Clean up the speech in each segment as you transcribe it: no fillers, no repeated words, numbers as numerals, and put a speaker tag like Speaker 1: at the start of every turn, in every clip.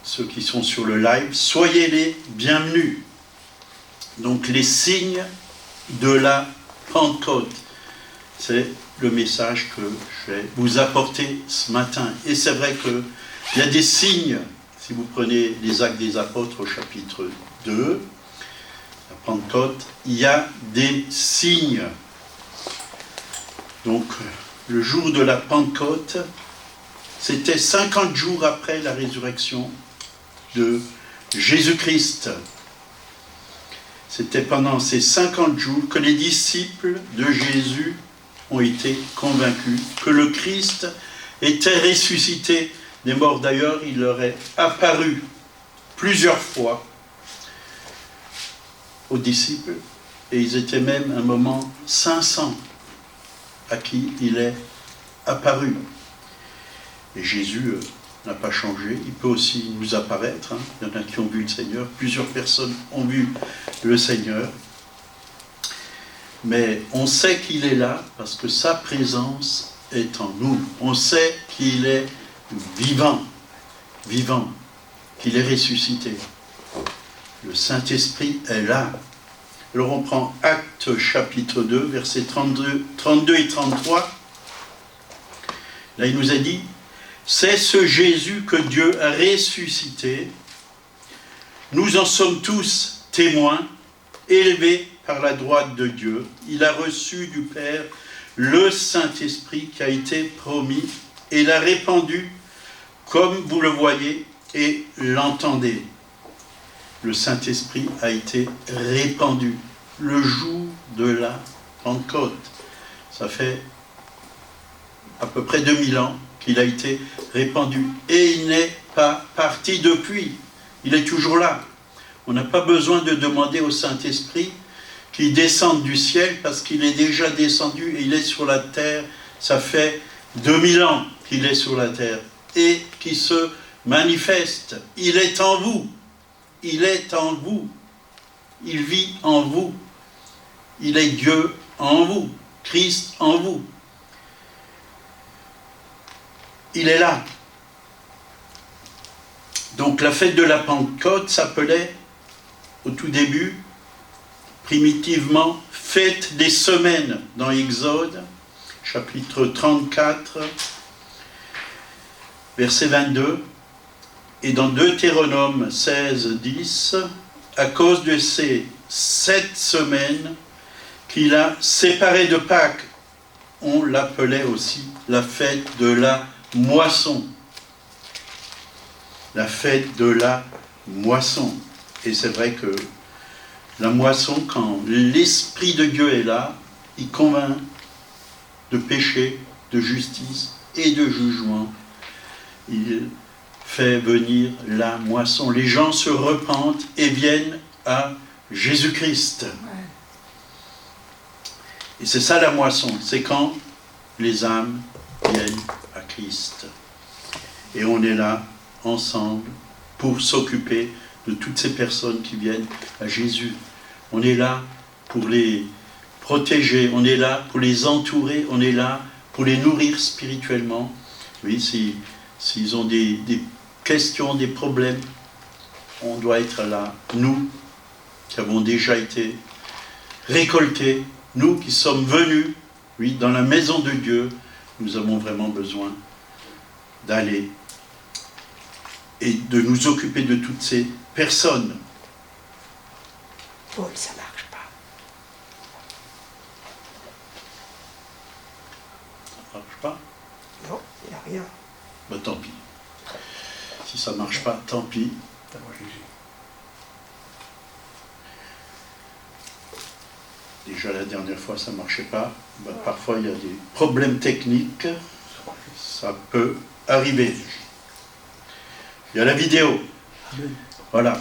Speaker 1: ceux qui sont sur le live, soyez les bienvenus. Donc les signes de la Pentecôte, c'est le message que je vais vous apporter ce matin. Et c'est vrai qu'il y a des signes, si vous prenez les Actes des Apôtres au chapitre 2, la Pentecôte, il y a des signes. Donc le jour de la Pentecôte, c'était 50 jours après la résurrection de Jésus-Christ. C'était pendant ces 50 jours que les disciples de Jésus ont été convaincus que le Christ était ressuscité des morts. D'ailleurs, il leur est apparu plusieurs fois aux disciples, et ils étaient même à un moment 500 à qui il est apparu. Et Jésus n'a pas changé, il peut aussi nous apparaître. Il y en a qui ont vu le Seigneur, plusieurs personnes ont vu le Seigneur. Mais on sait qu'il est là parce que sa présence est en nous. On sait qu'il est vivant, qu'il est ressuscité. Le Saint-Esprit est là. Alors on prend Actes chapitre 2, versets 32 et 33. Là il nous a dit, c'est ce Jésus que Dieu a ressuscité. Nous en sommes tous témoins, élevés par la droite de Dieu. Il a reçu du Père le Saint-Esprit qui a été promis et l'a répandu comme vous le voyez et l'entendez. Le Saint-Esprit a été répandu le jour de la Pentecôte. Ça fait à peu près 2000 ans qu'il a été répandu. Et il n'est pas parti depuis. Il est toujours là. On n'a pas besoin de demander au Saint-Esprit qu'il descende du ciel parce qu'il est déjà descendu et il est sur la terre. Ça fait 2000 ans qu'il est sur la terre et qu'il se manifeste. Il est en vous. Il est en vous. Il vit en vous. Il est Dieu en vous. Christ en vous. Il est là. Donc la fête de la Pentecôte s'appelait, au tout début, primitivement, fête des semaines dans Exode, chapitre 34, verset 22, et dans Deutéronome 16, 10, à cause de ces 7 semaines qu'il a séparées de Pâques, on l'appelait aussi la fête de la moisson. La fête de la moisson. Et c'est vrai que la moisson, quand l'Esprit de Dieu est là, il convainc de péché, de justice et de jugement. Il fait venir la moisson. Les gens se repentent et viennent à Jésus-Christ. Et c'est ça la moisson. C'est quand les âmes viennent à Christ. Et on est là, ensemble, pour s'occuper de toutes ces personnes qui viennent à Jésus. On est là pour les protéger, on est là pour les entourer, on est là pour les nourrir spirituellement. Oui, s'ils ont des questions, des problèmes, on doit être là. Nous, qui avons déjà été récoltés, nous qui sommes venus, oui, dans la maison de Dieu, nous avons vraiment besoin d'aller et de nous occuper de toutes ces personnes.
Speaker 2: Paul, ça marche pas.
Speaker 1: Ça marche pas?
Speaker 2: Non, il n'y a rien.
Speaker 1: Bah tant pis. Si ça marche pas, tant pis. Déjà la dernière fois ça marchait pas. Bah, parfois il y a des problèmes techniques. Ça peut arriver. Il y a la vidéo. Voilà.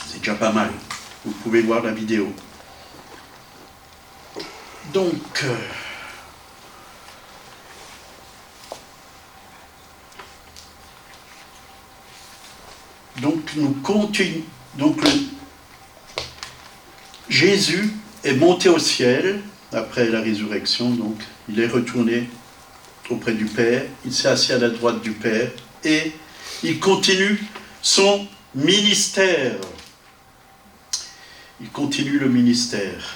Speaker 1: C'est déjà pas mal. Vous pouvez voir la vidéo. Donc, nous continuons. Donc, Jésus est monté au ciel après la résurrection. Donc, il est retourné auprès du Père. Il s'est assis à la droite du Père et il continue son ministère. Il continue le ministère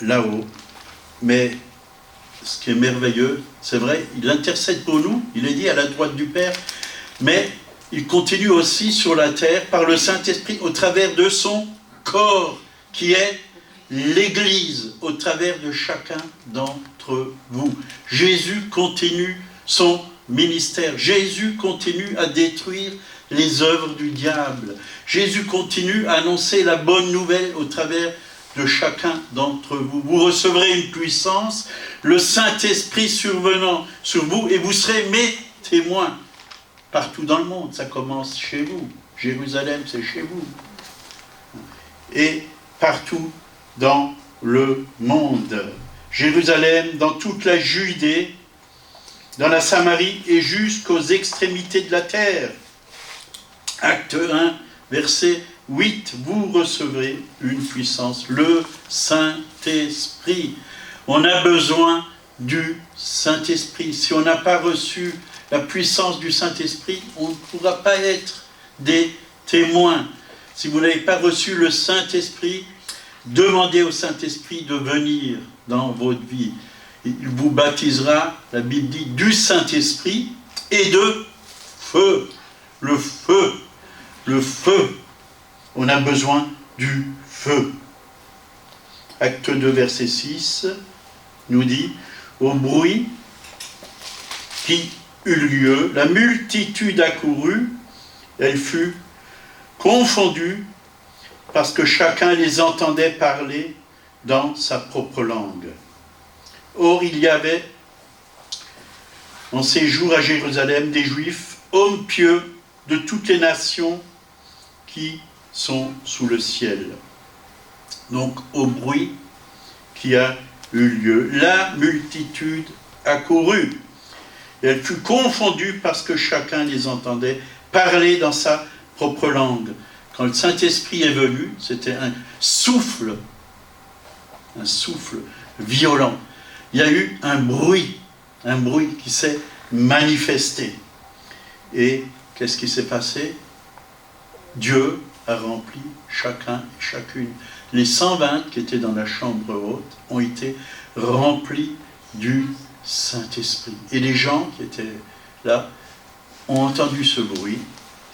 Speaker 1: là-haut. Mais ce qui est merveilleux, c'est vrai, il intercède pour nous, il est dit à la droite du Père, mais il continue aussi sur la terre par le Saint-Esprit au travers de son corps, qui est l'Église, au travers de chacun d'entre vous. Jésus continue son ministère. Jésus continue à détruire les œuvres du diable. Jésus continue à annoncer la bonne nouvelle au travers de chacun d'entre vous. Vous recevrez une puissance, le Saint-Esprit survenant sur vous, et vous serez mes témoins partout dans le monde. Ça commence chez vous. Jérusalem, c'est chez vous. Et partout dans le monde. Jérusalem, dans toute la Judée, dans la Samarie et jusqu'aux extrémités de la terre. Acte 1, verset 8, vous recevrez une puissance, le Saint-Esprit. On a besoin du Saint-Esprit. Si on n'a pas reçu la puissance du Saint-Esprit, on ne pourra pas être des témoins. Si vous n'avez pas reçu le Saint-Esprit, demandez au Saint-Esprit de venir dans votre vie. Il vous baptisera, la Bible dit, du Saint-Esprit et de feu. Le feu. Le feu. On a besoin du feu. Acte 2, verset 6, nous dit, au bruit qui eut lieu, la multitude accourut, elle fut confondue, parce que chacun les entendait parler dans sa propre langue. Or, il y avait en ces jours à Jérusalem des Juifs, hommes pieux de toutes les nations qui sont sous le ciel. Donc, au bruit qui a eu lieu, la multitude accourut. Et elle fut confondue parce que chacun les entendait parler dans sa propre langue. Quand le Saint-Esprit est venu, c'était un souffle violent. Il y a eu un bruit qui s'est manifesté. Et qu'est-ce qui s'est passé? Dieu a rempli chacun et chacune. Les 120 qui étaient dans la chambre haute ont été remplis du Saint-Esprit. Et les gens qui étaient là ont entendu ce bruit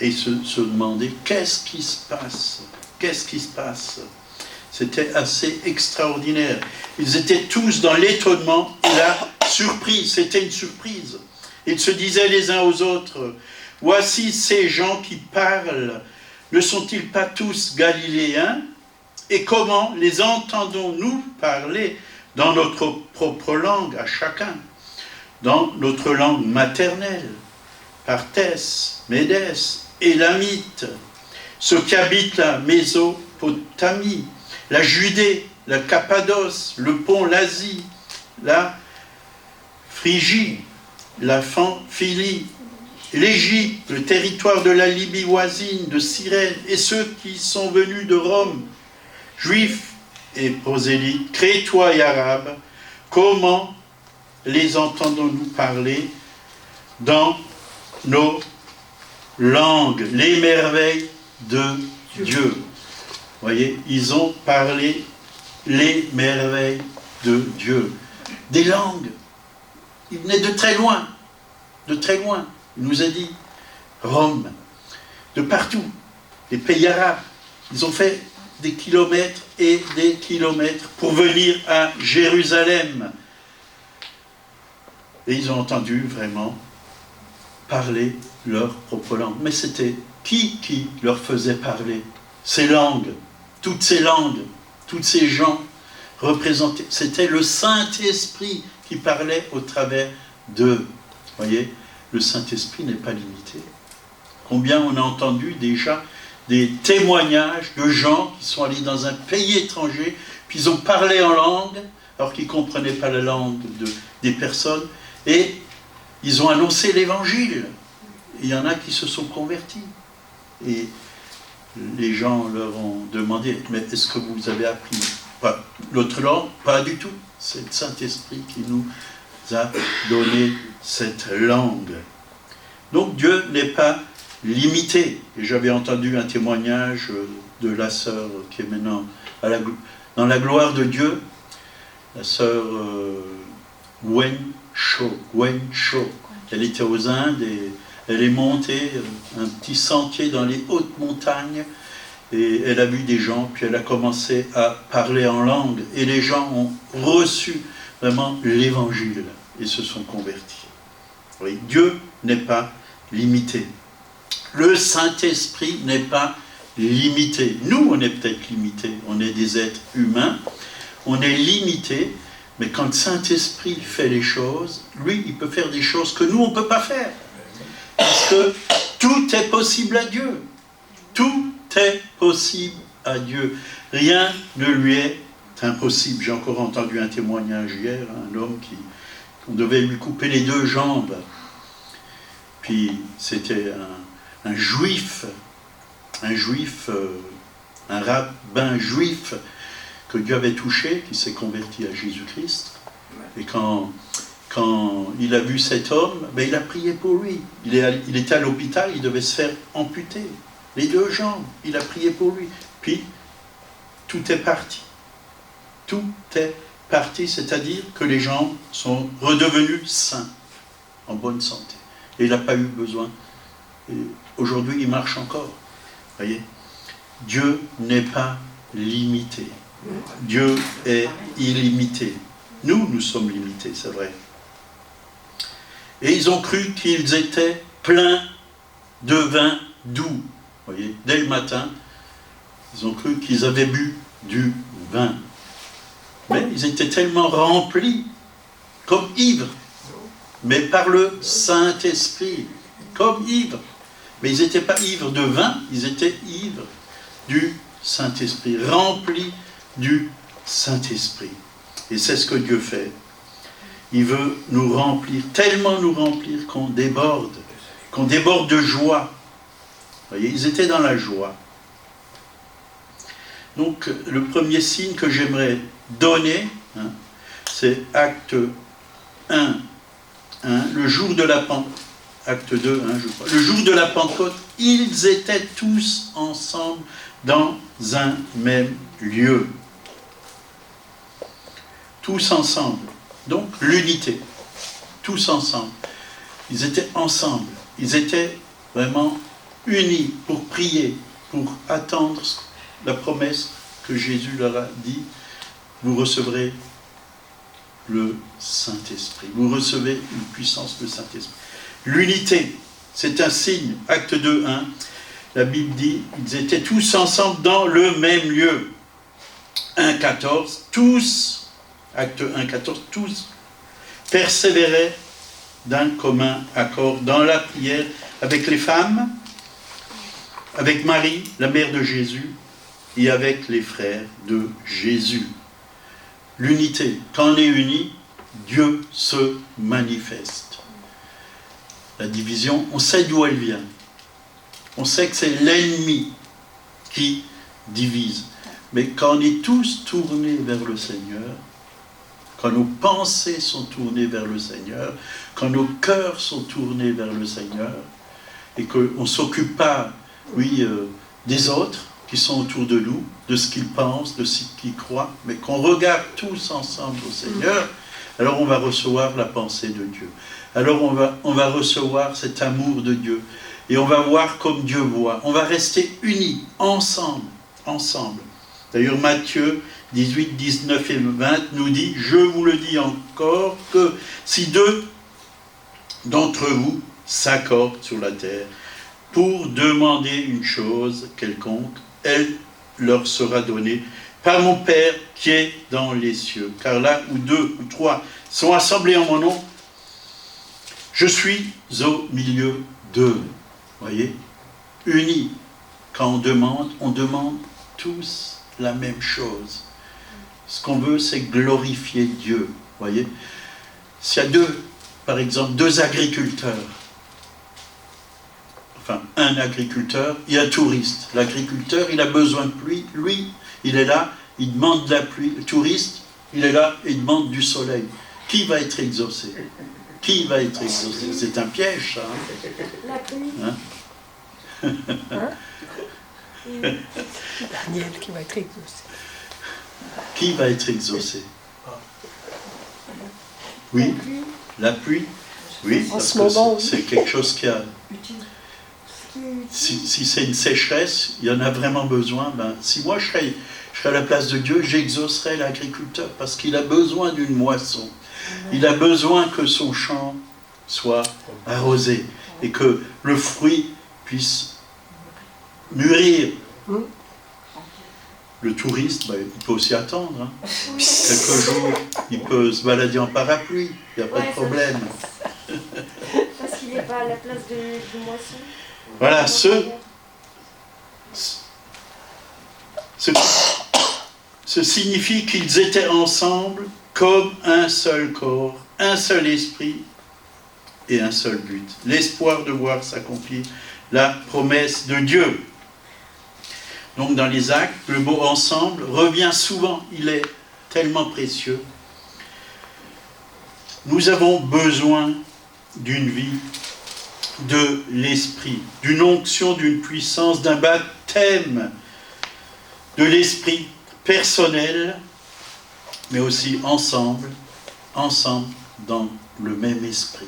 Speaker 1: et se demandaient qu'est-ce qui se passe? Qu'est-ce qui se passe? C'était assez extraordinaire. Ils étaient tous dans l'étonnement et la surprise. C'était une surprise. Ils se disaient les uns aux autres, voici ces gens qui parlent. Ne sont-ils pas tous galiléens? Et comment les entendons-nous parler dans notre propre langue à chacun? Dans notre langue maternelle, Partès, Médès, Élamite, ceux qui habitent la Mésopotamie, la Judée, la Cappadoce, le pont, l'Asie, la Phrygie, la Pamphylie, l'Égypte, le territoire de la Libye voisine, de Cyrène, et ceux qui sont venus de Rome, juifs et prosélytes, crétois et arabes, comment les entendons-nous parler dans nos langues, les merveilles de Dieu? Vous voyez, ils ont parlé les merveilles de Dieu. Des langues. Ils venaient de très loin. De très loin. Il nous a dit, Rome, de partout, les pays arabes. Ils ont fait des kilomètres et des kilomètres pour venir à Jérusalem. Et ils ont entendu vraiment parler leur propre langue. Mais c'était qui leur faisait parler? Ces langues, toutes ces langues, tous ces gens représentés. C'était le Saint-Esprit qui parlait au travers d'eux. Vous voyez, le Saint-Esprit n'est pas limité. Combien on a entendu déjà des témoignages de gens qui sont allés dans un pays étranger, puis ils ont parlé en langue, alors qu'ils ne comprenaient pas la langue des personnes, et ils ont annoncé l'Évangile. Il y en a qui se sont convertis. Et les gens leur ont demandé, mais est-ce que vous avez appris l'autre langue? Pas du tout. C'est le Saint-Esprit qui nous a donné cette langue. Donc Dieu n'est pas limité. Et j'avais entendu un témoignage de la sœur qui est maintenant dans la gloire de Dieu, la sœur Wen Cho. Elle était aux Indes et elle est montée un petit sentier dans les hautes montagnes et elle a vu des gens, puis elle a commencé à parler en langue et les gens ont reçu vraiment l'évangile et se sont convertis. Oui, Dieu n'est pas limité. Le Saint-Esprit n'est pas limité. Nous, on est peut-être limités. On est des êtres humains. On est limités. Mais quand le Saint-Esprit fait les choses, lui, il peut faire des choses que nous, on ne peut pas faire. Parce que tout est possible à Dieu. Tout est possible à Dieu. Rien ne lui est impossible. J'ai encore entendu un témoignage hier, un homme on devait lui couper les 2 jambes. Puis c'était un juif, un rabbin juif que Dieu avait touché, qui s'est converti à Jésus-Christ. Et quand il a vu cet homme, il a prié pour lui. Il était à l'hôpital, il devait se faire amputer les 2 jambes. Il a prié pour lui. Puis, tout est parti. Tout est parti, c'est-à-dire que les jambes sont redevenues sains, en bonne santé. Et il n'a pas eu besoin. Et aujourd'hui, il marche encore. Voyez, Dieu n'est pas limité. Dieu est illimité. Nous sommes limités, c'est vrai. Et ils ont cru qu'ils étaient pleins de vin doux. Voyez, dès le matin, ils ont cru qu'ils avaient bu du vin. Mais ils étaient tellement remplis, comme ivres, mais par le Saint-Esprit, comme ivres. Mais ils n'étaient pas ivres de vin, ils étaient ivres du Saint-Esprit, remplis du Saint-Esprit. Et c'est ce que Dieu fait. Il veut nous remplir, tellement nous remplir qu'on déborde de joie. Vous voyez, ils étaient dans la joie. Donc, le premier signe que j'aimerais donner, c'est Acte 1, le jour de la Pentecôte. Acte 2, je crois. Le jour de la Pentecôte, ils étaient tous ensemble dans un même lieu. Tous ensemble. Donc, l'unité. Tous ensemble. Ils étaient ensemble. Ils étaient vraiment unis pour prier, pour attendre la promesse que Jésus leur a dit. Vous recevrez le Saint-Esprit. Vous recevez une puissance de Saint-Esprit. L'unité, c'est un signe. Acte 2, 1. La Bible dit, ils étaient tous ensemble dans le même lieu. 1, 14. Tous, acte 1, 14, tous persévéraient d'un commun accord dans la prière avec les femmes, avec Marie, la mère de Jésus, et avec les frères de Jésus. L'unité. Quand on est unis, Dieu se manifeste. La division, on sait d'où elle vient. On sait que c'est l'ennemi qui divise. Mais quand on est tous tournés vers le Seigneur, quand nos pensées sont tournées vers le Seigneur, quand nos cœurs sont tournés vers le Seigneur, et qu'on ne s'occupe pas, des autres qui sont autour de nous, de ce qu'ils pensent, de ce qu'ils croient, mais qu'on regarde tous ensemble au Seigneur, alors on va recevoir la pensée de Dieu. Alors on va recevoir cet amour de Dieu. Et on va voir comme Dieu voit. On va rester unis, ensemble. D'ailleurs, Matthieu 18, 19 et 20 nous dit, je vous le dis encore, que si 2 d'entre vous s'accordent sur la terre pour demander une chose quelconque, elle leur sera donnée par mon Père qui est dans les cieux. Car là où 2 ou 3 sont assemblés en mon nom, je suis au milieu d'eux. Voyez, unis. Quand on demande tous la même chose. Ce qu'on veut, c'est glorifier Dieu. Voyez, s'il y a par exemple, 2 agriculteurs, enfin, un agriculteur et un touriste. L'agriculteur, il a besoin de pluie. Lui, il est là, il demande de la pluie. Le touriste, il est là, il demande du soleil. Qui va être exaucé? Qui va être exaucé? C'est un piège, ça.
Speaker 3: La pluie.
Speaker 2: Hein? Daniel qui va être exaucé.
Speaker 1: Qui va être exaucé? Oui, la pluie. Oui,
Speaker 2: En
Speaker 1: parce
Speaker 2: ce
Speaker 1: que
Speaker 2: moment, oui.
Speaker 1: c'est quelque chose qui a... Si c'est une sécheresse, il y en a vraiment besoin. Ben, si moi je serais à la place de Dieu, j'exaucerais l'agriculteur parce qu'il a besoin d'une moisson. Il a besoin que son champ soit arrosé et que le fruit puisse mûrir. Le touriste, ben, il peut aussi attendre. Hein. Quelques jours, il peut se balader en parapluie, il n'y a pas de problème.
Speaker 3: Parce qu'il n'est pas à la place de moisson.
Speaker 1: Voilà, ce signifie qu'ils étaient ensemble comme un seul corps, un seul esprit et un seul but. L'espoir de voir s'accomplir la promesse de Dieu. Donc dans les actes, le mot ensemble revient souvent, il est tellement précieux. Nous avons besoin d'une vie de l'esprit, d'une onction, d'une puissance, d'un baptême de l'esprit personnel, mais aussi ensemble dans le même esprit,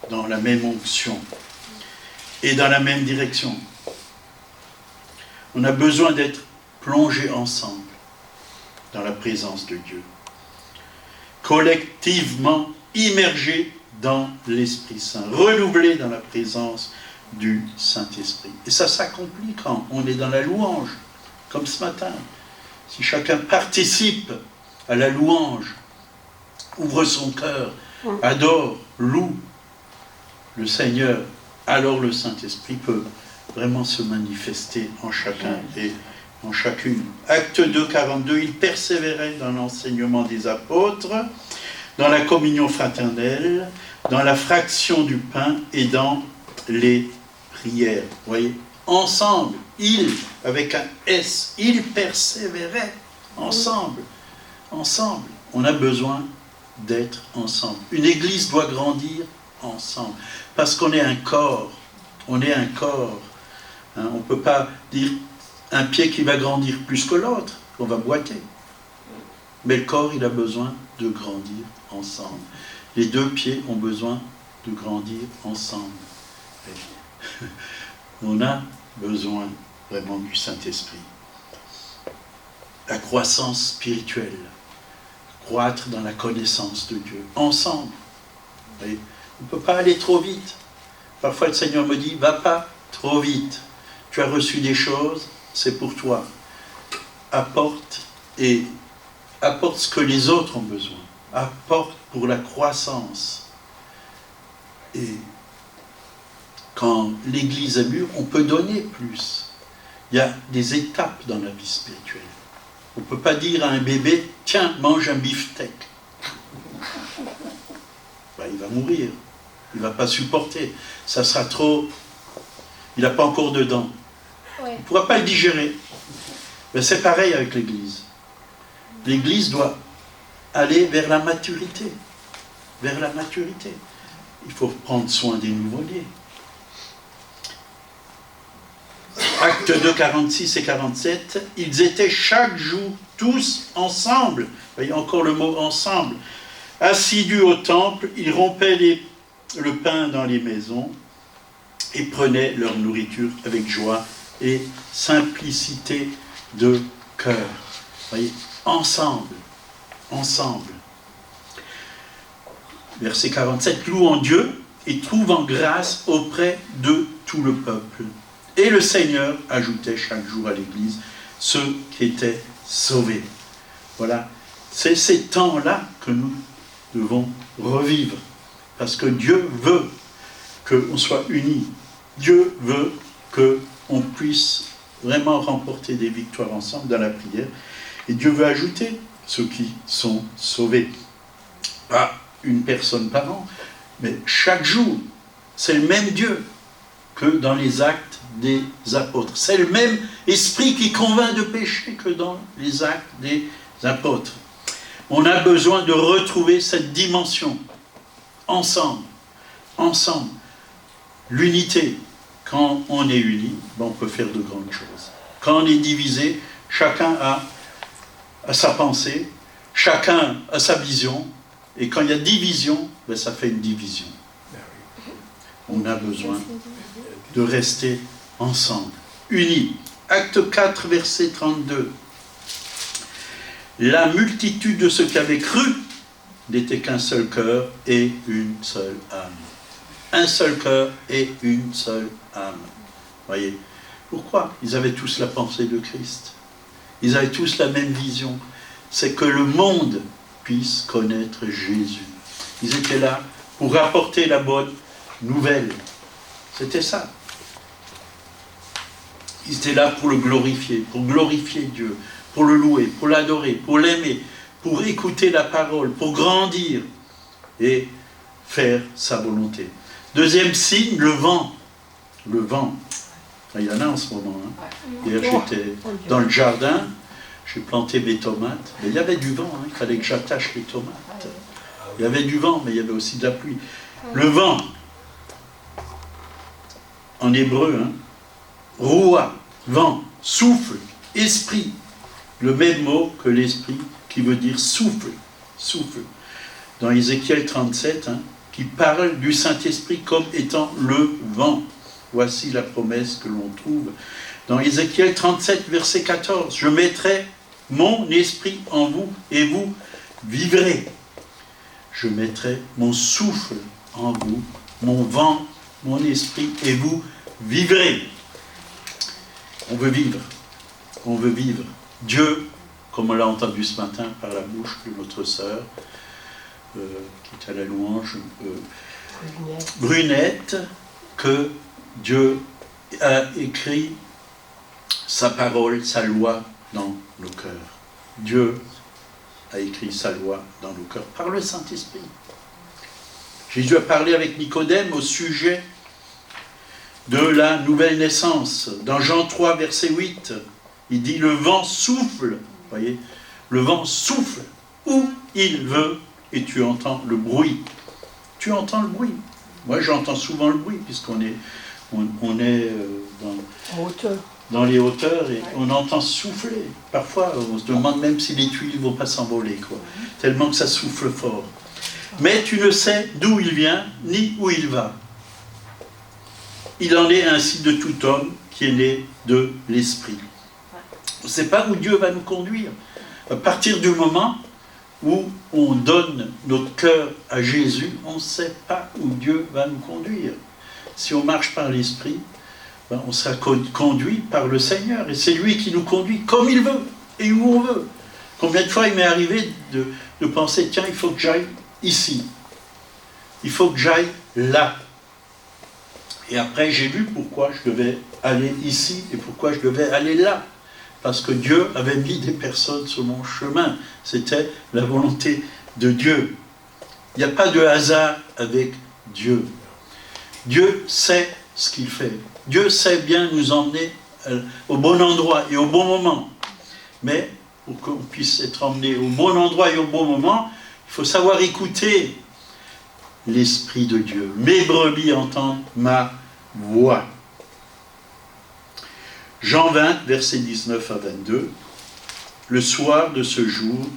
Speaker 1: dans la même onction et dans la même direction. On a besoin d'être plongés ensemble dans la présence de Dieu, collectivement immergés dans l'Esprit Saint, renouvelés dans la présence du Saint-Esprit. Et ça s'accomplit quand on est dans la louange, comme ce matin. Si chacun participe à la louange, ouvre son cœur, adore, loue le Seigneur, alors le Saint-Esprit peut vraiment se manifester en chacun et en chacune. Acte 2, 42, il persévérait dans l'enseignement des apôtres, dans la communion fraternelle, dans la fraction du pain et dans les prières. Vous voyez, ensemble, avec un S, ils persévéraient ensemble. Ensemble. On a besoin d'être ensemble. Une église doit grandir ensemble. Parce qu'on est un corps. On est un corps. Hein, on ne peut pas dire un pied qui va grandir plus que l'autre. On va boiter. Mais le corps, il a besoin de grandir ensemble. Les deux pieds ont besoin de grandir ensemble. Et on a besoin vraiment du Saint-Esprit. La croissance spirituelle, croître dans la connaissance de Dieu, ensemble. Et on ne peut pas aller trop vite. Parfois le Seigneur me dit, va pas trop vite. Tu as reçu des choses, c'est pour toi. Apporte ce que les autres ont besoin. Apporte pour la croissance. Et quand l'Église est mûre, on peut donner plus. Il y a des étapes dans la vie spirituelle. On ne peut pas dire à un bébé, tiens, mange un beefsteak. Ben, il va mourir. Il ne va pas supporter. Ça sera trop... Il n'a pas encore de dents.
Speaker 3: Ouais.
Speaker 1: Il ne pourra pas le digérer. Ben, c'est pareil avec l'Église. L'Église doit aller vers la maturité. Vers la maturité. Il faut prendre soin des nouveau-nés. Actes 2, 46 et 47, ils étaient chaque jour tous ensemble. Vous voyez encore le mot ensemble. Assidus au temple, ils rompaient le pain dans les maisons et prenaient leur nourriture avec joie et simplicité de cœur. Vous voyez, ensemble, ensemble. Verset 47, louant Dieu et trouvant grâce auprès de tout le peuple. Et le Seigneur ajoutait chaque jour à l'Église ceux qui étaient sauvés. Voilà, c'est ces temps-là que nous devons revivre. Parce que Dieu veut qu'on soit unis. Dieu veut qu'on puisse vraiment remporter des victoires ensemble dans la prière. Et Dieu veut ajouter ceux qui sont sauvés. Pas une personne par an, mais chaque jour. C'est le même Dieu que dans les actes des apôtres. C'est le même esprit qui convainc de péché que dans les actes des apôtres. On a besoin de retrouver cette dimension. Ensemble. Ensemble. L'unité. Quand on est uni, on peut faire de grandes choses. Quand on est divisé, chacun a sa pensée, chacun a sa vision, et quand il y a division, ça fait une division. On a besoin de rester ensemble, unis. Acte 4, verset 32. La multitude de ceux qui avaient cru n'était qu'un seul cœur et une seule âme. Un seul cœur et une seule âme. Voyez, pourquoi? Ils avaient tous la pensée de Christ. Ils avaient tous la même vision. C'est que le monde puisse connaître Jésus. Ils étaient là pour apporter la bonne nouvelle. C'était ça. Ils étaient là pour le glorifier Dieu, pour le louer, pour l'adorer, pour l'aimer, pour écouter la parole, pour grandir et faire sa volonté. Deuxième signe, le vent. Le vent. Il y en a en ce moment. Hier, j'étais dans le jardin, j'ai planté mes tomates, mais il y avait du vent, il fallait que j'attache les tomates. Il y avait du vent, mais il y avait aussi de la pluie. Le vent, en hébreu, roua, vent, souffle, esprit. Le même mot que l'esprit qui veut dire souffle, souffle. Dans Ézéchiel 37, qui parle du Saint-Esprit comme étant le vent. Voici la promesse que l'on trouve dans Ézéchiel 37, verset 14. Je mettrai mon esprit en vous et vous vivrez. Je mettrai mon souffle en vous, mon vent, mon esprit et vous vivrez. On veut vivre. On veut vivre. Dieu, comme on l'a entendu ce matin par la bouche de notre sœur, qui est à la louange, Brunette, que Dieu a écrit sa parole, sa loi dans nos cœurs. Dieu a écrit sa loi dans nos cœurs par le Saint-Esprit. Jésus a parlé avec Nicodème au sujet de la nouvelle naissance. Dans Jean 3, verset 8, il dit « Le vent souffle », voyez, le vent souffle où il veut et tu entends le bruit. Tu entends le bruit. Moi, j'entends souvent le bruit puisqu'on est, dans les hauteurs et on entend souffler. Parfois, on se demande même si les tuiles ne vont pas s'envoler, quoi. Tellement que ça souffle fort. Mais tu ne sais d'où il vient, ni où il va. Il en est ainsi de tout homme qui est né de l'Esprit. On ne sait pas où Dieu va nous conduire. À partir du moment où on donne notre cœur à Jésus, on ne sait pas où Dieu va nous conduire. Si on marche par l'Esprit, on sera conduit par le Seigneur. Et c'est lui qui nous conduit comme il veut et où on veut. Combien de fois il m'est arrivé de penser, tiens, il faut que j'aille ici. Il faut que j'aille là. Et après, j'ai vu pourquoi je devais aller ici et pourquoi je devais aller là. Parce que Dieu avait mis des personnes sur mon chemin. C'était la volonté de Dieu. Il n'y a pas de hasard avec Dieu. Dieu sait ce qu'il fait. Dieu sait bien nous emmener au bon endroit et au bon moment. Mais pour qu'on puisse être emmené au bon endroit et au bon moment, il faut savoir écouter l'Esprit de Dieu. Mes brebis entendent ma voix. Jean 20, versets 19 à 22. Le soir de ce jour,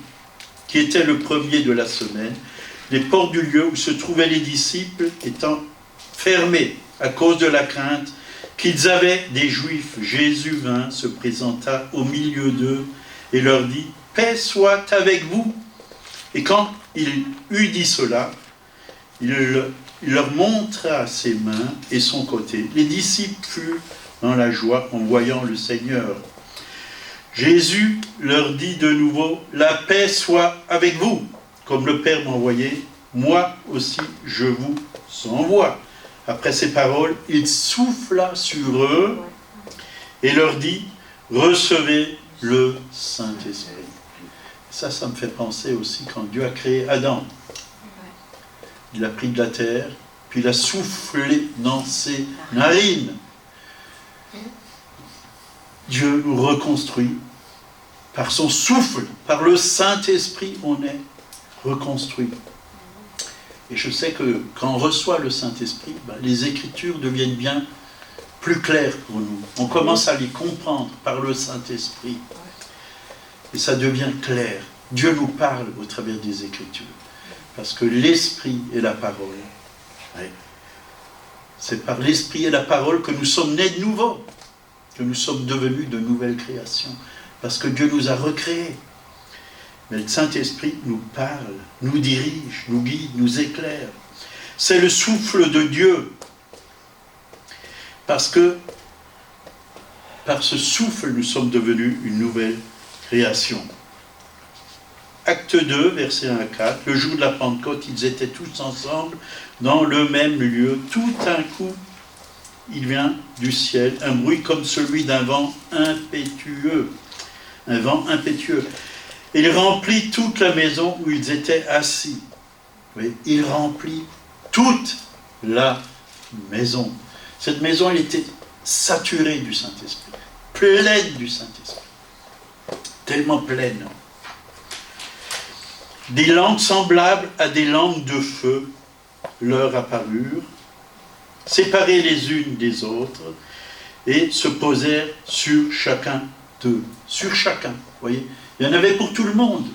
Speaker 1: qui était le premier de la semaine, les portes du lieu où se trouvaient les disciples étant fermées à cause de la crainte qu'ils avaient des Juifs, Jésus vint, se présenta au milieu d'eux et leur dit « Paix soit avec vous !» Et quand il eut dit cela, il leur montra ses mains et son côté. Les disciples furent dans la joie en voyant le Seigneur. Jésus leur dit de nouveau « La paix soit avec vous, comme le Père m'a envoyé, moi aussi je vous envoie. » Après ces paroles, il souffla sur eux et leur dit « Recevez le Saint-Esprit. » Ça me fait penser aussi quand Dieu a créé Adam. Il a pris de la terre, puis il a soufflé dans ses narines. Dieu nous reconstruit par son souffle, par le Saint-Esprit, on est reconstruit. Et je sais que quand on reçoit le Saint-Esprit, les Écritures deviennent bien plus claires pour nous. On commence à les comprendre par le Saint-Esprit. Et ça devient clair. Dieu nous parle au travers des Écritures. Parce que l'Esprit est la parole. Ouais. C'est par l'Esprit et la parole que nous sommes nés de nouveau. Que nous sommes devenus de nouvelles créations. Parce que Dieu nous a recréés. Mais le Saint-Esprit nous parle, nous dirige, nous guide, nous éclaire. C'est le souffle de Dieu. Parce que par ce souffle, nous sommes devenus une nouvelle création. Acte 2, versets 1 à 4. Le jour de la Pentecôte, ils étaient tous ensemble dans le même lieu. Tout d'un coup, il vient du ciel un bruit comme celui d'un vent impétueux. Un vent impétueux. Il remplit toute la maison où ils étaient assis. Oui, il remplit toute la maison. Cette maison, elle était saturée du Saint-Esprit, pleine du Saint-Esprit, tellement pleine. Des langues semblables à des langues de feu leur apparurent, séparées les unes des autres, et se posèrent sur chacun d'eux. Sur chacun, vous voyez. Il y en avait pour tout le monde.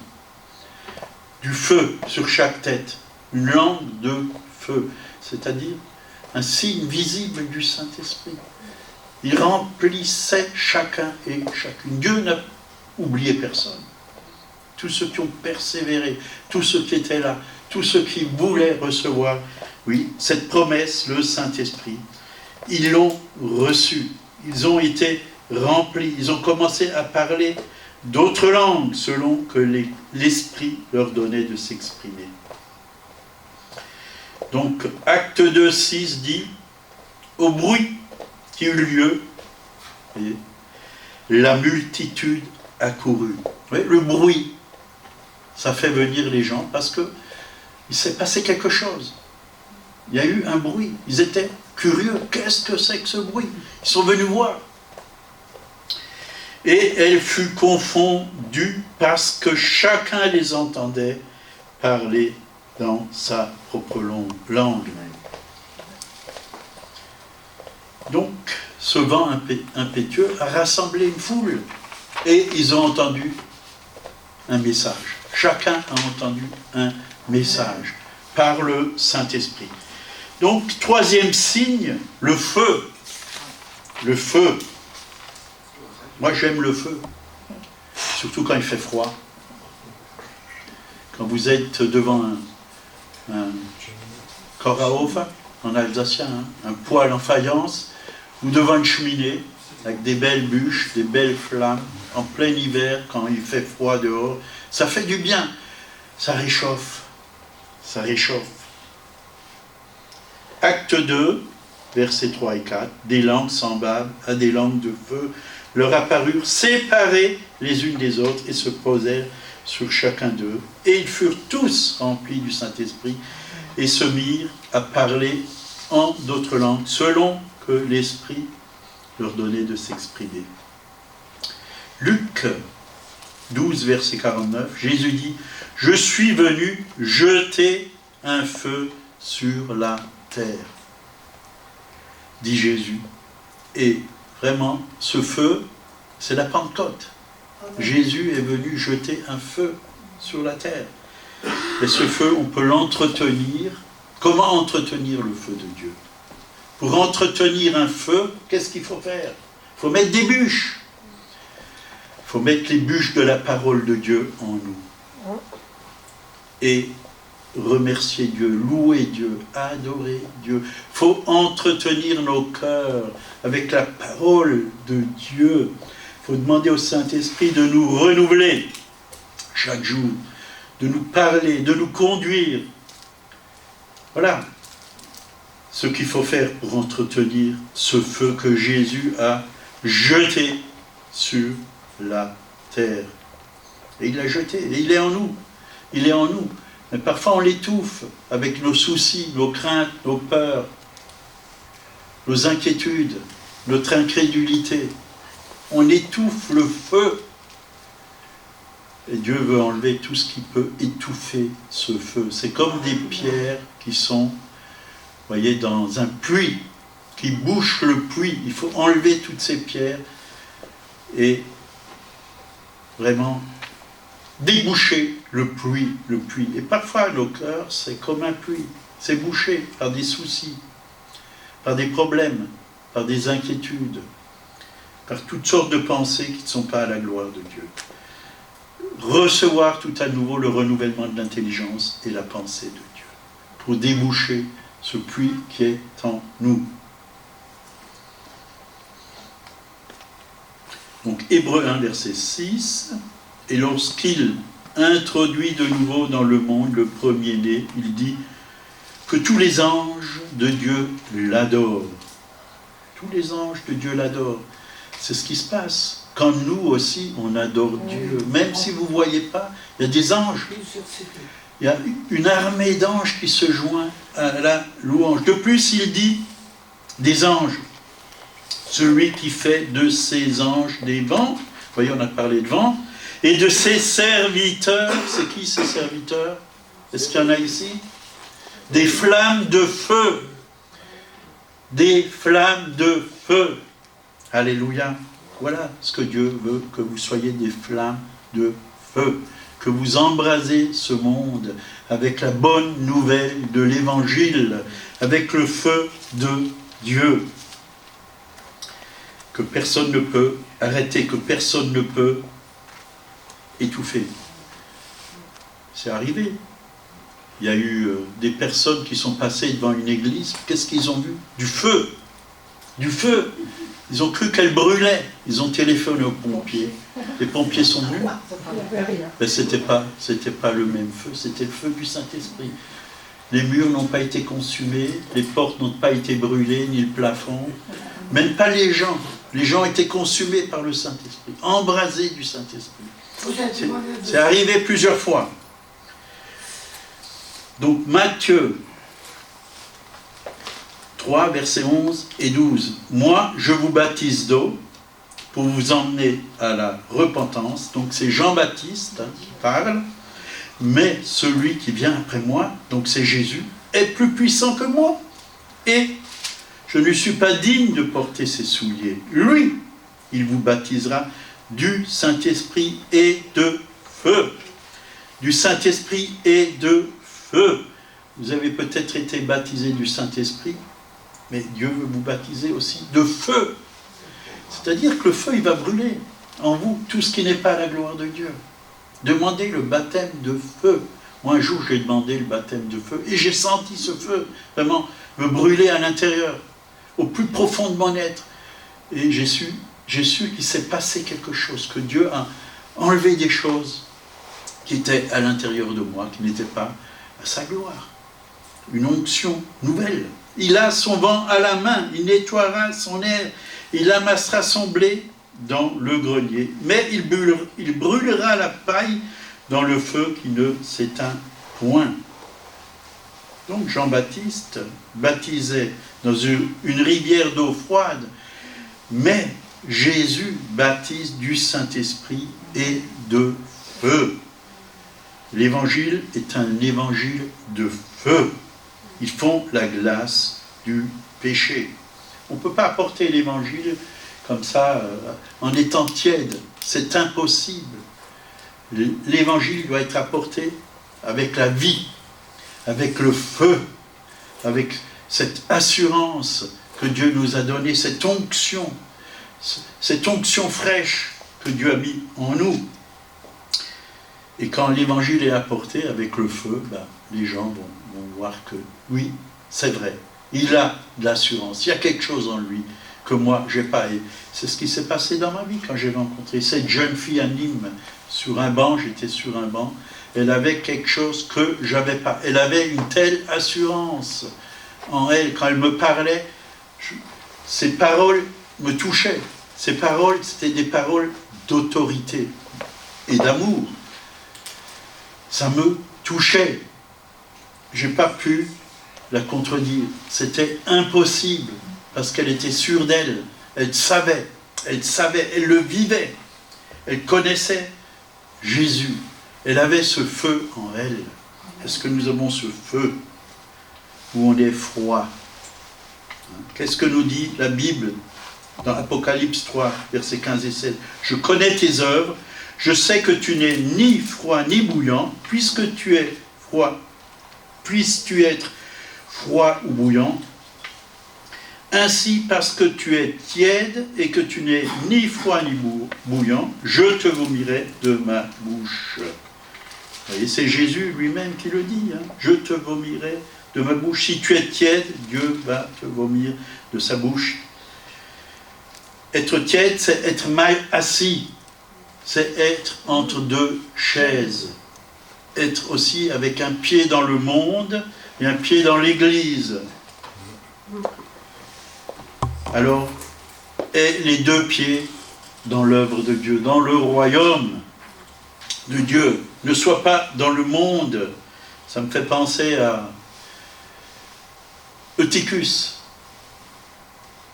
Speaker 1: Du feu sur chaque tête, une langue de feu, c'est-à-dire un signe visible du Saint-Esprit. Il remplissait chacun et chacune. Dieu n'a oublié personne. Tous ceux qui ont persévéré, tous ceux qui étaient là, tous ceux qui voulaient recevoir, oui, cette promesse, le Saint-Esprit, ils l'ont reçu. Ils ont été remplis. Ils ont commencé à parler d'autres langues selon que l'Esprit leur donnait de s'exprimer. Donc, acte 2, 6 dit, au bruit qui eut lieu, et la multitude accourut. Oui, le bruit, ça fait venir les gens parce qu'il s'est passé quelque chose. Il y a eu un bruit. Ils étaient curieux. Qu'est-ce que c'est que ce bruit? Ils sont venus voir. Et elle fut confondue parce que chacun les entendait parler dans sa propre langue. Donc, ce vent impétueux a rassemblé une foule et ils ont entendu un message. Chacun a entendu un message par le Saint-Esprit. Donc, troisième signe, le feu. Le feu. Moi, j'aime le feu, surtout quand il fait froid. Quand vous êtes devant un Korahof, en alsacien, un poêle en faïence, ou devant une cheminée, avec des belles bûches, des belles flammes, en plein hiver, quand il fait froid dehors, ça fait du bien, ça réchauffe, ça réchauffe. Acte 2, versets 3 et 4, des langues semblables à des langues de feu leur apparurent séparées les unes des autres et se posèrent sur chacun d'eux. Et ils furent tous remplis du Saint-Esprit et se mirent à parler en d'autres langues, selon que l'Esprit leur donnait de s'exprimer. Luc 12, verset 49, Jésus dit, « Je suis venu jeter un feu sur la terre. » dit Jésus. Et vraiment, ce feu, c'est la Pentecôte. Jésus est venu jeter un feu sur la terre. Et ce feu, on peut l'entretenir. Comment entretenir le feu de Dieu? Pour entretenir un feu, qu'est-ce qu'il faut faire? Il faut mettre des bûches. Il faut mettre les bûches de la parole de Dieu en nous. Et remercier Dieu, louer Dieu, adorer Dieu. Il faut entretenir nos cœurs avec la parole de Dieu. Il faut demander au Saint-Esprit de nous renouveler chaque jour, de nous parler, de nous conduire. Voilà ce qu'il faut faire pour entretenir ce feu que Jésus a jeté sur la terre. Et il l'a jeté, et il est en nous. Il est en nous. Mais parfois on l'étouffe avec nos soucis, nos craintes, nos peurs, nos inquiétudes, notre incrédulité. On étouffe le feu. Et Dieu veut enlever tout ce qui peut étouffer ce feu. C'est comme des pierres qui sont, vous voyez, dans un puits. qui bouche le puits. Il faut enlever toutes ces pierres et vraiment déboucher le puits. Et parfois, nos cœurs, c'est comme un puits. C'est bouché par des soucis, par des problèmes, par des inquiétudes, par toutes sortes de pensées qui ne sont pas à la gloire de Dieu. Recevoir tout à nouveau le renouvellement de l'intelligence et la pensée de Dieu, pour déboucher ce puits qui est en nous. Donc Hébreux 1, verset 6, et lorsqu'il introduit de nouveau dans le monde le premier-né, il dit que tous les anges de Dieu l'adorent. Tous les anges de Dieu l'adorent. C'est ce qui se passe. Quand nous aussi, on adore Dieu. Même si vous ne voyez pas, il y a des anges. Il y a une armée d'anges qui se joint à la louange. De plus, il dit des anges. Celui qui fait de ses anges des vents. Vous voyez, on a parlé de vent. Et de ses serviteurs. C'est qui ces serviteurs? Est-ce qu'il y en a ici? Des flammes de feu. Des flammes de feu. Alléluia. Voilà ce que Dieu veut, que vous soyez des flammes de feu. Que vous embrasez ce monde avec la bonne nouvelle de l'Évangile, avec le feu de Dieu. Que personne ne peut arrêter, que personne ne peut étouffer. C'est arrivé. Il y a eu des personnes qui sont passées devant une église. Qu'est-ce qu'ils ont vu? Du feu. Du feu. Ils ont cru qu'elle brûlait. Ils ont téléphoné aux pompiers. Les pompiers sont venus. Mais c'était pas le même feu. C'était le feu du Saint-Esprit. Les murs n'ont pas été consumés. Les portes n'ont pas été brûlées, ni le plafond. Même pas les gens. Les gens étaient consumés par le Saint-Esprit. Embrasés du Saint-Esprit. C'est arrivé plusieurs fois. Donc Matthieu 3, versets 11 et 12. Moi, je vous baptise d'eau pour vous emmener à la repentance. Donc c'est Jean-Baptiste qui parle. Mais celui qui vient après moi, donc c'est Jésus, est plus puissant que moi. Et je ne suis pas digne de porter ses souliers. Lui, il vous baptisera du Saint-Esprit et de feu. Du Saint-Esprit et de feu. Vous avez peut-être été baptisé du Saint-Esprit, mais Dieu veut vous baptiser aussi de feu. C'est-à-dire que le feu, il va brûler en vous tout ce qui n'est pas à la gloire de Dieu. Demandez le baptême de feu. Moi, un jour, j'ai demandé le baptême de feu, et j'ai senti ce feu, vraiment, me brûler à l'intérieur, au plus profond de mon être. Et j'ai su qu'il s'est passé quelque chose, que Dieu a enlevé des choses qui étaient à l'intérieur de moi, qui n'étaient pas à sa gloire. Une onction nouvelle. Il a son vent à la main, il nettoiera son air, il amassera son blé dans le grenier, mais il brûlera la paille dans le feu qui ne s'éteint point. Donc Jean-Baptiste baptisait dans une rivière d'eau froide, mais Jésus baptise du Saint-Esprit et de feu. L'évangile est un évangile de feu. Ils font la glace du péché. On ne peut pas apporter l'évangile comme ça, en étant tiède. C'est impossible. L'évangile doit être apporté avec la vie, avec le feu, avec cette assurance que Dieu nous a donnée, cette onction fraîche que Dieu a mis en nous. Et quand l'évangile est apporté avec le feu, les gens vont voir que oui, c'est vrai. Il a de l'assurance, il y a quelque chose en lui que moi, je n'ai pas. Et c'est ce qui s'est passé dans ma vie quand j'ai rencontré cette jeune fille à Nîmes sur un banc, j'étais sur un banc. Elle avait quelque chose que je n'avais pas. Elle avait une telle assurance en elle. Quand elle me parlait, ses paroles me touchaient. Ces paroles, c'était des paroles d'autorité et d'amour. Ça me touchait. Je n'ai pas pu la contredire. C'était impossible, parce qu'elle était sûre d'elle. Elle savait, elle le vivait. Elle connaissait Jésus. Elle avait ce feu en elle. Est-ce que nous avons ce feu où on est froid? Qu'est-ce que nous dit la Bible dans Apocalypse 3, versets 15 et 16? Je connais tes œuvres, je sais que tu n'es ni froid ni bouillant, puisque tu es froid, puisses-tu être froid ou bouillant. Ainsi, parce que tu es tiède et que tu n'es ni froid ni bouillant, je te vomirai de ma bouche. Vous voyez, c'est Jésus lui-même qui le dit. Je te vomirai de ma bouche. Si tu es tiède, Dieu va te vomir de sa bouche. Être tiède, c'est être mal assis. C'est être entre deux chaises. Être aussi avec un pied dans le monde et un pied dans l'Église. Alors, aie les deux pieds dans l'œuvre de Dieu, dans le royaume de Dieu. Ne sois pas dans le monde. Ça me fait penser à Eutychus.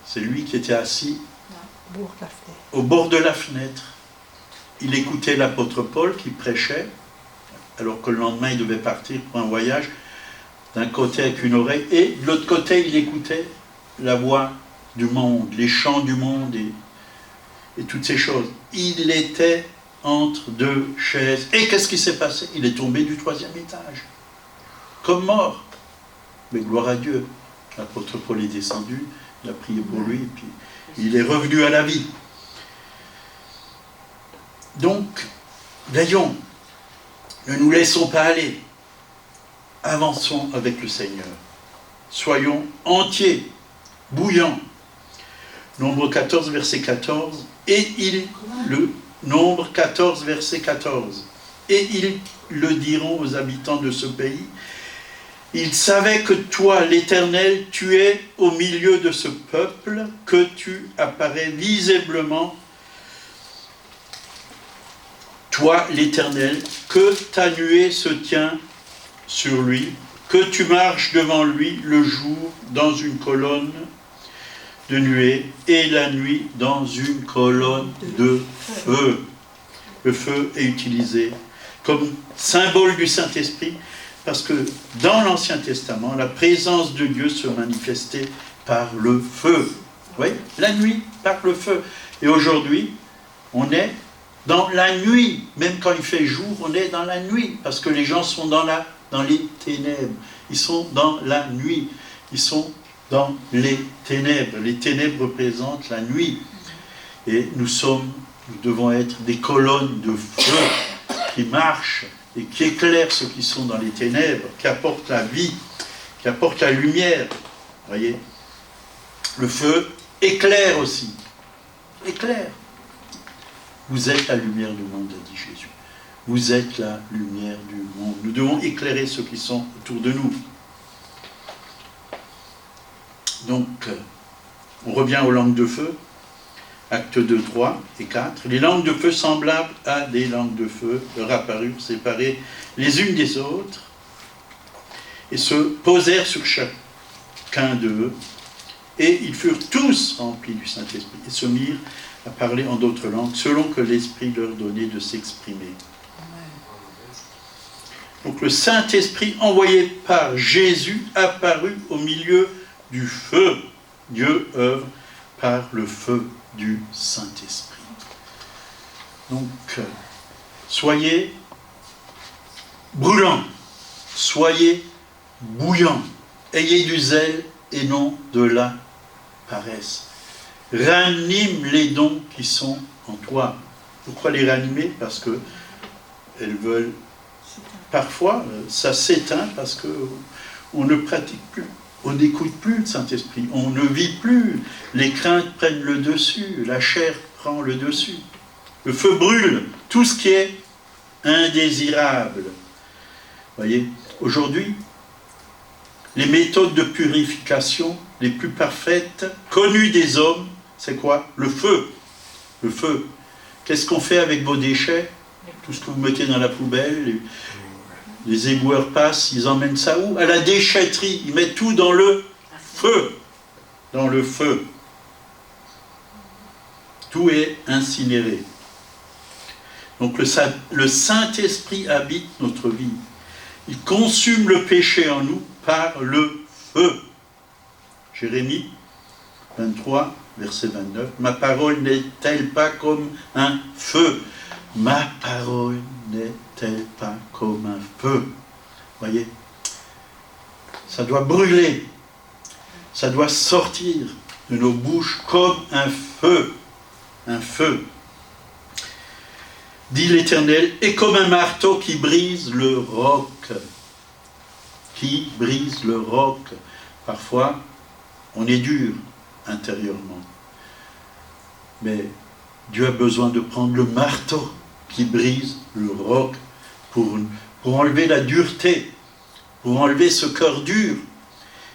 Speaker 1: C'est lui qui était assis au bord de la fenêtre. Il écoutait l'apôtre Paul qui prêchait, alors que le lendemain il devait partir pour un voyage, d'un côté avec une oreille, et de l'autre côté il écoutait la voix du monde, les chants du monde et toutes ces choses. Il était entre deux chaises. Et qu'est-ce qui s'est passé? Il est tombé du 3e étage, comme mort. Mais gloire à Dieu. L'apôtre Paul est descendu, il a prié pour lui, et puis il est revenu à la vie. Donc, veillons, ne nous laissons pas aller. Avançons avec le Seigneur. Soyons entiers, bouillants. Nombre 14, verset 14. Nombre 14, verset 14. Et ils le diront aux habitants de ce pays. Ils savaient que toi, l'Éternel, tu es au milieu de ce peuple, que tu apparais visiblement, toi, l'Éternel, que ta nuée se tient sur lui, que tu marches devant lui le jour dans une colonne de nuée et la nuit dans une colonne de feu. Le feu est utilisé comme symbole du Saint-Esprit parce que dans l'Ancien Testament, la présence de Dieu se manifestait par le feu. Oui, la nuit, par le feu. Et aujourd'hui, on est dans la nuit. Même quand il fait jour, on est dans la nuit parce que les gens sont dans les ténèbres. Ils sont dans la nuit. Ils sont dans les ténèbres. Les ténèbres représentent la nuit. Et nous devons être des colonnes de feu qui marchent et qui éclairent ceux qui sont dans les ténèbres, qui apportent la vie, qui apportent la lumière. Vous voyez? Le feu éclaire aussi. Éclaire. Vous êtes la lumière du monde, a dit Jésus. Vous êtes la lumière du monde. Nous devons éclairer ceux qui sont autour de nous. Donc, on revient aux langues de feu. Actes 2, 3 et 4. Les langues de feu semblables à des langues de feu leur apparurent séparées les unes des autres et se posèrent sur chacun d'eux. Et ils furent tous remplis du Saint-Esprit et se mirent à parler en d'autres langues selon que l'Esprit leur donnait de s'exprimer. Donc le Saint-Esprit envoyé par Jésus apparut au milieu du feu. Dieu œuvre par le feu du Saint-Esprit. Donc, soyez brûlants, soyez bouillants, ayez du zèle et non de la paresse. Ranime les dons qui sont en toi. Pourquoi les ranimer? Parce que elles veulent... Parfois, ça s'éteint parce qu'on ne pratique plus. On n'écoute plus le Saint-Esprit, on ne vit plus, les craintes prennent le dessus, la chair prend le dessus. Le feu brûle tout ce qui est indésirable. Vous voyez, aujourd'hui, les méthodes de purification les plus parfaites, connues des hommes, c'est quoi? Le feu. Le feu. Qu'est-ce qu'on fait avec vos déchets? Tout ce que vous mettez dans la poubelle, les éboueurs passent, ils emmènent ça où? À la déchetterie. Ils mettent tout dans le feu. Dans le feu. Tout est incinéré. Donc le Saint-Esprit habite notre vie. Il consume le péché en nous par le feu. Jérémie 23, verset 29. Ma parole n'est-elle pas comme un feu? Ma parole n'est-elle pas comme un feu? Voyez? Ça doit brûler. Ça doit sortir de nos bouches comme un feu. Un feu. Dit l'Éternel, et comme un marteau qui brise le roc. Qui brise le roc. Parfois, on est dur intérieurement. Mais Dieu a besoin de prendre le marteau qui brise le roc pour enlever la dureté, pour enlever ce cœur dur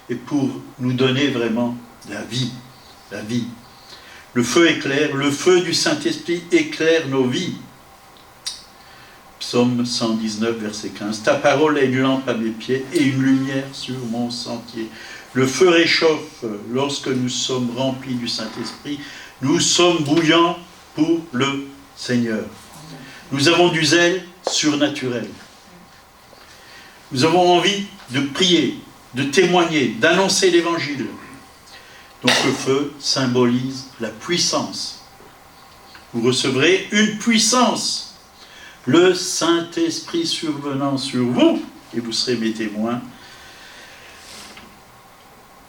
Speaker 1: et pour nous donner vraiment la vie. La vie. Le feu éclaire, le feu du Saint-Esprit éclaire nos vies. Psaume 119, verset 15. Ta parole est une lampe à mes pieds et une lumière sur mon sentier. Le feu réchauffe lorsque nous sommes remplis du Saint-Esprit. Nous sommes bouillants pour le Seigneur. Nous avons du zèle surnaturel. Nous avons envie de prier, de témoigner, d'annoncer l'Évangile. Donc le feu symbolise la puissance. Vous recevrez une puissance. Le Saint-Esprit survenant sur vous, et vous serez mes témoins,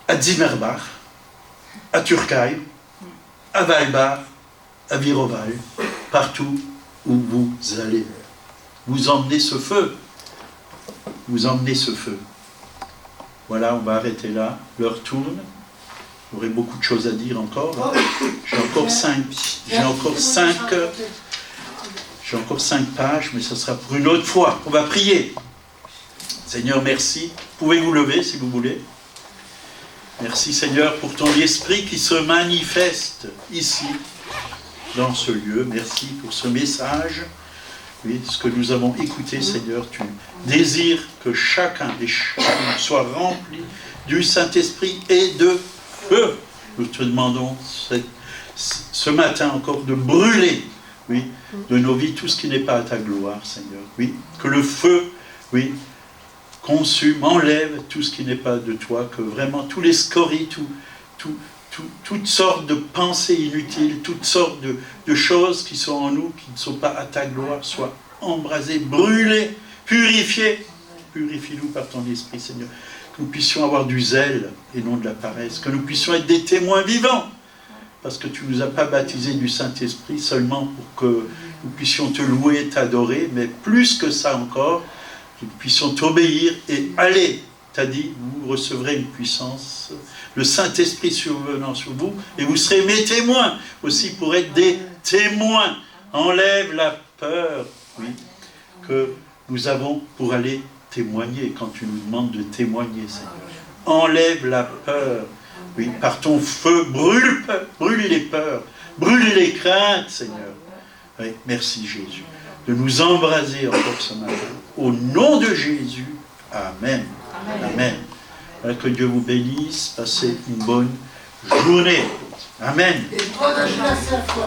Speaker 1: à Zimmerbach, à Turkheim, à Weilbach, à Viroval, partout où vous allez. Vous emmenez ce feu. Vous emmenez ce feu. Voilà, on va arrêter là. L'heure tourne. J'aurais beaucoup de choses à dire encore. J'ai encore 5 pages, mais ce sera pour une autre fois. On va prier. Seigneur, merci. Pouvez vous lever si vous voulez. Merci Seigneur pour ton esprit qui se manifeste ici, dans ce lieu. Merci pour ce message. Oui, ce que nous avons écouté, Seigneur, tu désires que chacun et chacune soit rempli du Saint-Esprit et de feu. Nous te demandons ce matin encore de brûler, oui, de nos vies tout ce qui n'est pas à ta gloire, Seigneur. Oui, que le feu, oui, consume, enlève tout ce qui n'est pas de toi, que vraiment tous les scories, toutes sortes de pensées inutiles, toutes sortes de choses qui sont en nous, qui ne sont pas à ta gloire, soient embrasées, brûlées, purifiées. Purifie-nous par ton esprit, Seigneur. Que nous puissions avoir du zèle et non de la paresse. Que nous puissions être des témoins vivants. Parce que tu ne nous as pas baptisés du Saint-Esprit seulement pour que nous puissions te louer, t'adorer, mais plus que ça encore, que nous puissions t'obéir et aller. Tu as dit, vous recevrez une puissance, le Saint-Esprit survenant sur vous, et vous serez mes témoins aussi pour être des témoins. Enlève la peur, oui, que nous avons pour aller témoigner quand tu nous demandes de témoigner, Seigneur. Enlève la peur, oui, par ton feu, brûle les peurs, brûle les craintes, Seigneur. Oui, merci Jésus, de nous embraser encore ce matin. Au nom de Jésus, Amen. Amen. Amen. Que Dieu vous bénisse, passez une bonne journée. Amen.